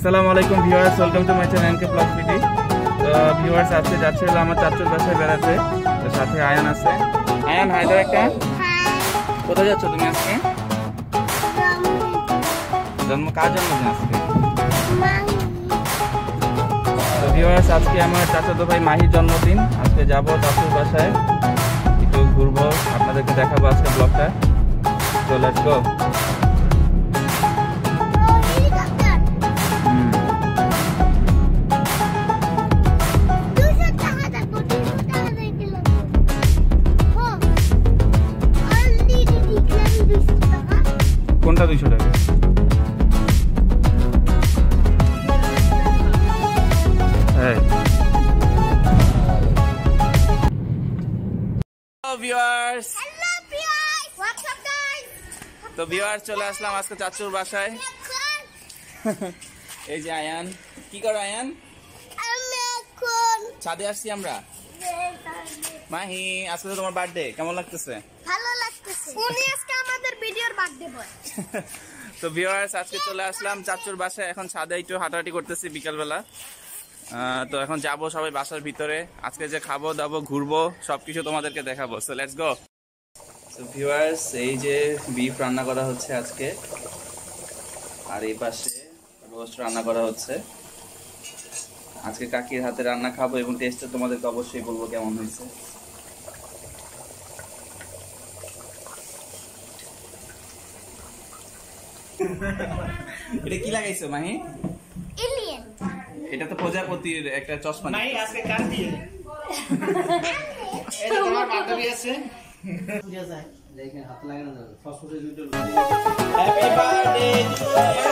আসসালামু আলাইকুম viewers, welcome to my channel NK blog ভিডি। তো ভিউয়ার্স, আজকে যাচ্ছিল আমার চাচুর বাসায় বেড়াতে। তো সাথে আয়ান আছে। আয়ান, হাই দাও একটা। কোথায় যাচ্ছ তুমি আজকে? কার জন্মদিন আজকে? তো ভিউয়ার্স, আজকে আমার চাচাতো ভাই মাহির জন্মদিন। আজকে যাবো চাচুর বাসায়, একটু ঘুরবো, আপনাদেরকে দেখাবো আজকে ব্লগটা। তো লেটস গো। কোনটা 200 টাকা? তো ভিউয়ার্স, চলে আসলাম আজকে চাচুর বাসায়। এই যে আয়ান, কি করো আয়ান? ছাদে আসছি আমরা। মাহি, আজকে তো তোমার বার্থডে, কেমন লাগতেছে? ভালো লাগতেছে। উনি আজকে আমাদের ভিডিওর বার্থডে বয়। তো ভিউয়ার্স, আজকে চলে আসলাম চাচুর বাসায়। এখন ছাদে একটু হাঁটাহাঁটি করতেছি বিকালবেলা। তো এখন যাবো সবাই বাসার ভিতরে। আজকে যে খাবো দাবো, ঘুরবো, সবকিছু তোমাদেরকে দেখাবো। So let's go. তো ভিউয়ার্স, এই যে বিফ রান্না করা হচ্ছে আজকে, আর এই পাশে রোস্ট রান্না করা হচ্ছে। আজকে কাকির হাতে রান্না খাবো এবং টেস্টটা তোমাদেরকে অবশ্যই বলবো কেমন হয়েছে। এটা কি লাগাইছো মাহি? এলিয়েন। এটা তো প্রজাপতির একটা চশমা। নাই, আজকে কার দিয়ে? এই যে তোমার বান্ধবী আছে। বুঝা যায়। দেখেন হাত লাগানো যাবে। ফসফসে দুটো। Happy birthday to you.